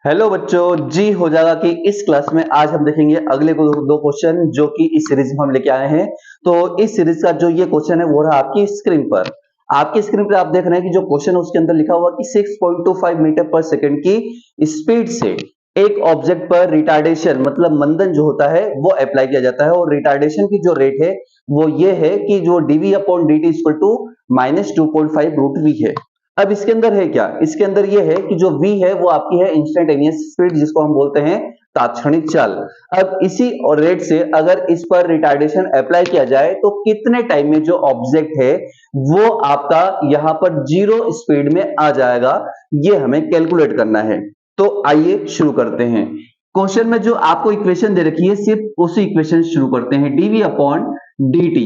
Hello बच्चों, जी हो जाएगा कि इस क्लास में आज हम देखेंगे अगले को दो क्वेश्चन जो कि इस सीरीज में हम लेके आए हैं। तो इस सीरीज का जो ये क्वेश्चन है वो रहा आपकी स्क्रीन पर। आपकी स्क्रीन पर आप देख रहे हैं कि जो क्वेश्चन है उसके अंदर लिखा हुआ कि 6.25 मीटर पर सेकंड की स्पीड से एक ऑब्जेक्ट पर रिटार्डेशन मतलब मंदन जो होता है वो अप्लाई किया जाता है, और रिटार्डेशन की जो रेट है वो ये है कि जो dv upon dt equal to -2.5 √v है। अब इसके अंदर है क्या, इसके अंदर ये है कि जो v है वो आपकी है इंस्टेंटेनियस स्पीड, जिसको हम बोलते हैं तात्क्षणिक चाल। अब इसी और रेट से अगर इस पर रिटार्डेशन अप्लाई किया जाए तो कितने टाइम में जो ऑब्जेक्ट है वो आपका यहां पर जीरो स्पीड में आ जाएगा, ये हमें कैलकुलेट करना है। तो आइए शुरू करते हैं। क्वेश्चन में जो आपको इक्वेशन दे रखी है सिर्फ उसी इक्वेशन शुरू करते हैं। dv अपॉन dt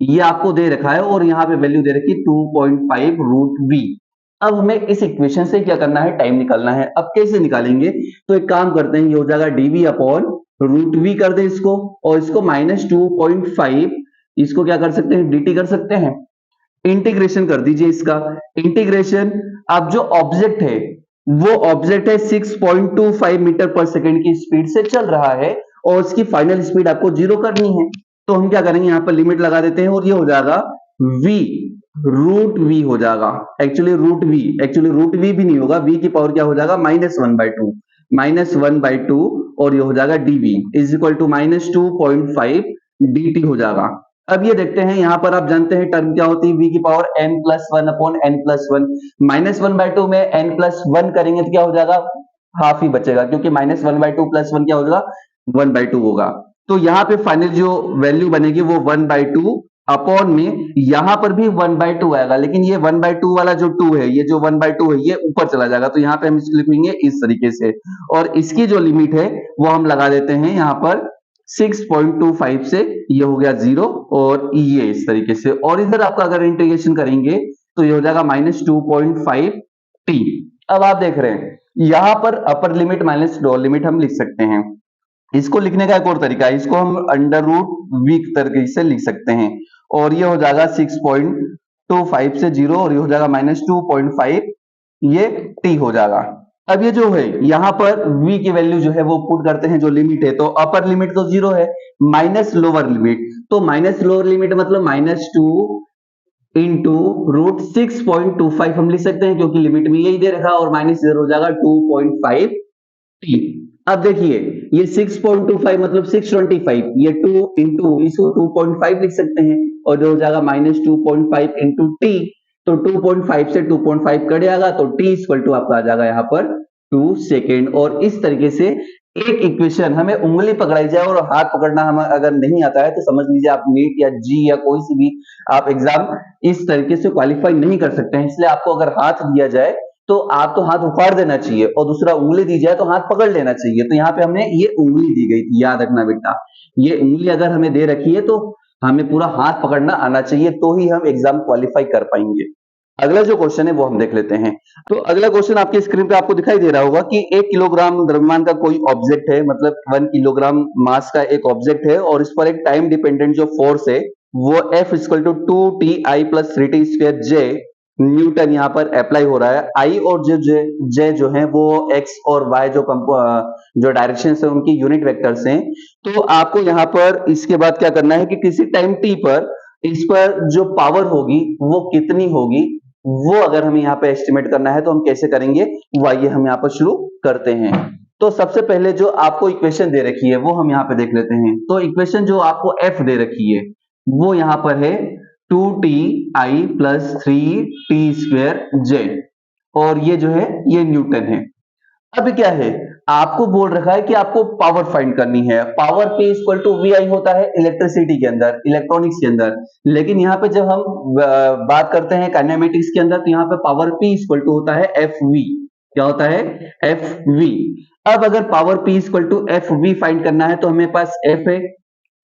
ये आपको दे रखा है और यहाँ पे वैल्यू दे रखी है 2.5 √v। अब हमें इस इक्वेशन से क्या करना है, टाइम निकालना है। अब कैसे निकालेंगे, तो एक काम करते हैं, ये हो जाएगा dv अपॉन √v कर दे इसको, और इसको -2.5 इसको क्या कर सकते हैं, dt कर सकते हैं। इंटीग्रेशन कर दीजिए इसका इंटीग्रेशन। अब जो ऑब्जेक्ट है वो ऑब्जेक्ट है 6.25 मीटर पर सेकंड की स्पीड से चल रहा है और उसकी फाइनल स्पीड आपको जीरो करनी है। तो हम क्या करेंगे, यहाँ पर लिमिट लगा देते हैं और ये हो जाएगा v √v हो जाएगा। एक्चुअली √v भी नहीं होगा, v की पावर क्या हो जाएगा -1/2 और ये हो जाएगा dv is equal to -2.5 dt हो जाएगा। अब ये देखते हैं, यहां पर आप जानते हैं टर्म क्या होती है, v की पावर n+1 अपॉन n+1। -1/2 में n+1 करेंगे तो क्या हो जाएगा, हाफ ही बचेगा, क्योंकि -1/2 + 1 क्या होगा, 1/2 होगा। तो यहाँ पे फाइनल जो वैल्यू बनेगी वो 1/2 अपॉन में यहां पर भी 1/2 आएगा, लेकिन ये 1/2 वाला जो 2 है, ये जो 1/2 है ये ऊपर चला जाएगा, तो यहाँ पे हम इसको लिखेंगे इस तरीके से। और इसकी जो लिमिट है वो हम लगा देते हैं यहाँ पर 6.25 से, ये हो गया 0 और ये इस तरीके से। और इधर आपका अगर इंटीग्रेशन करेंगे तो ये हो जाएगा -2.5t। अब आप देख रहे हैं यहां पर upper limit minus lower limit हम लिख सकते हैं। इसको लिखने का एक और तरीका है, इसको हम √v तरीके से लिख सकते हैं, और ये हो जाएगा 6.25 से 0 और ये हो जाएगा -2.5, ये t हो जाएगा। अब ये जो है यहां पर v की वैल्यू जो है वो पुट करते हैं, जो लिमिट है, तो अपर लिमिट तो 0 है, माइनस लोअर लिमिट, तो माइनस लोअर लिमिट मतलब -2 इंटू √6.25 हम लिख सकते हैं, क्योंकि लिमिट में यही दे रखा और -0 हो जाएगा 2.5 t। अब देखिए ये 6.25 मतलब 625, ये 2 इंटू इसको 2.5 लिख सकते हैं, और जो हो जाएगा -2.5 इंटू t, तो 2.5 से 2.5 कट जाएगा, तो t इक्वल टू आपका आ जाएगा यहाँ पर 2 सेकेंड। और इस तरीके से एक इक्वेशन हमें उंगली पकड़ाई जाए और हाथ पकड़ना हमें अगर नहीं आता है तो समझ लीजिए आप नीट या जी या कोई सी भी आप एग्जाम इस तरीके से क्वालिफाई नहीं कर सकते हैं। इसलिए आपको अगर हाथ दिया जाए तो आपको हाथ उखाड़ देना चाहिए, और दूसरा उंगली दी जाए तो हाथ पकड़ लेना चाहिए। तो यहाँ पे हमने ये उंगली दी गई थी, याद रखना बेटा, ये उंगली अगर हमें दे रखी है तो हमें पूरा हाथ पकड़ना आना चाहिए, तो ही हम एग्जाम क्वालिफाई कर पाएंगे। अगला जो क्वेश्चन है वो हम देख लेते हैं। तो अगला क्वेश्चन आपकी स्क्रीन पे आपको दिखाई दे रहा होगा कि 1 किलोग्राम द्रव्यमान का कोई ऑब्जेक्ट है, मतलब 1 किलोग्राम मास का एक ऑब्जेक्ट है, और इस पर एक टाइम डिपेंडेंट जो फोर्स है वो F equal to 2ti + 3t² J newton यहाँ पर अप्लाई हो रहा है। I और J जो है वो x और y जो डायरेक्शन है उनकी यूनिट वेक्टर्स हैं। तो आपको यहाँ पर इसके बाद क्या करना है कि किसी टाइम t पर इस पर जो पावर होगी वो कितनी होगी, वो अगर हमें यहाँ पे एस्टिमेट करना है तो हम कैसे करेंगे, वो आइए हम यहाँ पर शुरू करते हैं। तो सबसे पहले जो आपको इक्वेशन दे रखी है वो हम यहाँ पे देख लेते हैं। तो इक्वेशन जो आपको F दे रखी है वो यहाँ पर है 2ti + 3t² J, और ये जो है ये न्यूटन है। अब क्या है, आपको बोल रखा है कि आपको पावर फाइंड करनी है। Power P equal to VI होता है इलेक्ट्रिसिटी के अंदर, इलेक्ट्रॉनिक्स के अंदर, लेकिन यहाँ पे जब हम बात करते हैं काइनेमेटिक्स के अंदर तो यहाँ पे पावर P इक्वल टू होता है FV। क्या होता है, FV। अब अगर power P equal to FV find करना है तो हमें पास F है,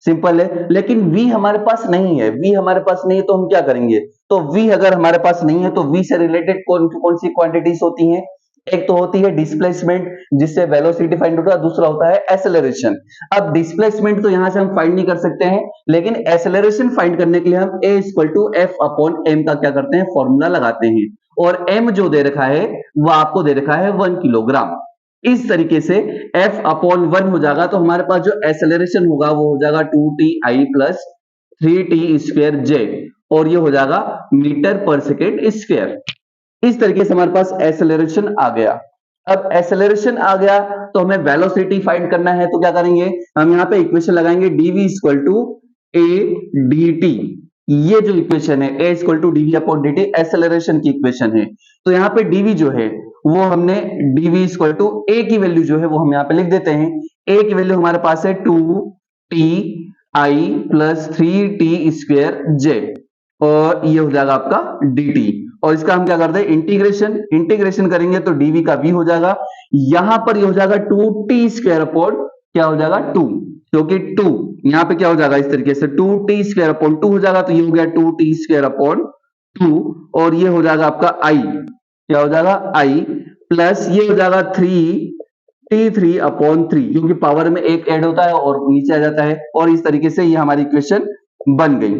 सिंपल है, लेकिन V हमारे पास नहीं है। V हमारे पास नहीं है तो हम क्या करेंगे, तो V अगर हमारे पास नहीं है तो V से रिलेटेड कौन सी क्वांटिटीज होती हैं, एक तो होती है डिस्प्लेसमेंट जिससे वेलोसिटी फाइंड होता है, दूसरा होता है एक्सेलरेशन। अब डिस्प्लेसमेंट तो यहां से हम फाइंड नहीं कर सकते हैं, लेकिन एक्सेलरेशन फाइंड करने के लिए हम a = F/m का क्या करते हैं, फॉर्मूला लगाते हैं। और m जो दे रखा है वो आपको दे रखा है 1 किलोग्राम। इस तरीके से f अपॉन 1 हो जाएगा, तो हमारे पास जो एक्सेलरेशन होगा वो हो जाएगा 2ti प्लस 3t स्क्वायर जे, और ये हो जाएगा मीटर पर सेकेंड स्क्वायर। इस तरीके से हमारे पास एक्सेलरेशन आ गया। अब एक्सेलरेशन आ गया तो हमें वेलोसिटी फाइंड करना है, तो क्या करेंगे, हम यहाँ पे इक्वेशन लगाएंगे dv equal to a dt। ये जो इक्वेशन है a equal to dv upon dt acceleration की इक्वेशन है। तो यहाँ पे dv जो है वो हमने dv इक्वल टू a की वैल्यू जो है वो हम यहाँ पे लिख देते हैं। a की वैल्यू हमारे पास है 2ti plus 3t square j, और ये हो जाएगा आपका dt। और इसका हम क्या करते हैं, इंटीग्रेशन करेंगे तो dv का v हो जाएगा, यहां पर ये हो जाएगा 2t स्क्वायर अपॉन क्या हो जाएगा 2, क्योंकि 2 यहां पे क्या हो जाएगा इस तरीके से 2t स्क्वायर अपॉन 2 हो जाएगा, तो ये हो गया 2t स्क्वायर अपॉन 2, और ये हो जाएगा आपका i, क्या हो जाएगा i, प्लस ये हो जाएगा 3t3 अपॉन 3, क्योंकि पावर में एक ऐड होता है और नीचे आ जाता है, और इस तरीके से ये हमारी इक्वेशन बन गई।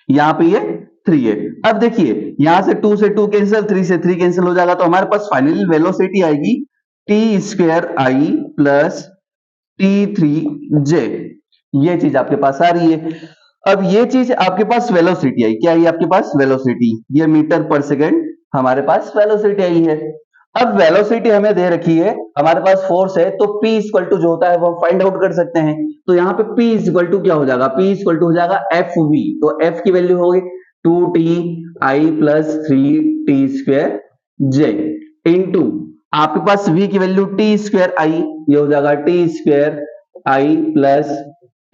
यहाँ पे ये 3 है। अब देखिए यहां से 2 से 2 कैंसिल, 3 से 3 कैंसिल हो जाएगा, तो हमारे पास फाइनली वेलोसिटी आएगी t square i plus t3j, ये चीज आपके पास आ रही है। अब ये चीज आपके पास वेलोसिटी आई, क्या आई आपके पास वेलोसिटी, ये मीटर पर सेकेंड हमारे पास वेलोसिटी आई है। अब वेलोसिटी हमें दे रखी है, हमारे पास फोर्स है, तो P इक्वल टू जो होता है वो हम फाइंड आउट कर सकते हैं। तो यहाँ पे P इक्वल टू क्या हो जाएगा, P इक्वल टू हो जाएगा FV, तो F की वैल्यू होगी 2ti plus 3t square j into आपके पास V की वैल्यू t स्क्वायर i, ये हो जाएगा t square i plus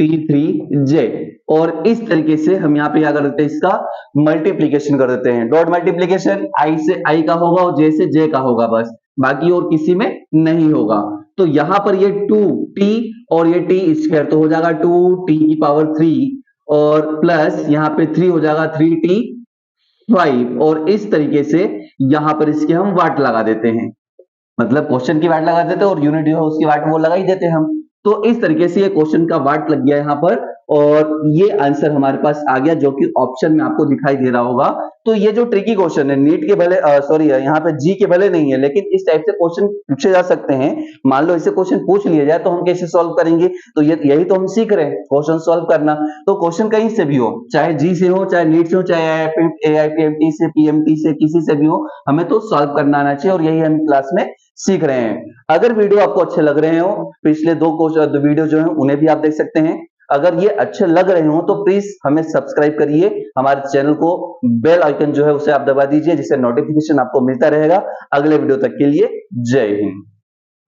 t3j, और इस तरीके से हम यहाँ पे क्या कर देते हैं, इसका मल्टीप्लीकेशन कर देते हैं। डॉट मल्टीप्लीकेशन i से i का होगा और j से j का होगा, बस बाकी और किसी में नहीं होगा। तो यहाँ पर ये 2t और ये t स्क्वायर, तो हो जाएगा 2t की पावर 3, और प्लस यहाँ पे 3 हो जाएगा 3t5, और इस तरीके से यहाँ पर इसके हम वाट लगा देते हैं, मतलब क्वेश्चन की वाट लगा देते हैं और यूनिट जो है उसकी वाट वो लगा ही देते हैं हम। तो इस तरीके से ये क्वेश्चन का वाट लग गया यहाँ पर, और ये आंसर हमारे पास आ गया जो कि ऑप्शन में आपको दिखाई दे रहा होगा। तो ये जो ट्रिकी क्वेश्चन है, नीट के भले सॉरी यहाँ पे जी के भले नहीं है, लेकिन इस टाइप से क्वेश्चन पूछे जा सकते हैं। मान लो इसे क्वेश्चन पूछ लिया जाए तो हम कैसे सॉल्व करेंगे, तो यही तो हम सीख रहे हैं, क्वेश्चन सॉल्व करना। तो क्वेश्चन कहीं से भी हो, चाहे जी से हो, चाहे नीट से हो, चाहे AIPMT से, PMT से, किसी से भी हो, हमें तो सॉल्व करना आना चाहिए, और यही हम क्लास में सीख रहे हैं। अगर वीडियो आपको अच्छे लग रहे हो, पिछले दो वीडियो जो है उन्हें भी आप देख सकते हैं। अगर ये अच्छे लग रहे हो तो प्लीज हमें सब्सक्राइब करिए, हमारे चैनल को बेल आइकन जो है उसे आप दबा दीजिए, जिससे नोटिफिकेशन आपको मिलता रहेगा। अगले वीडियो तक के लिए जय हिंद।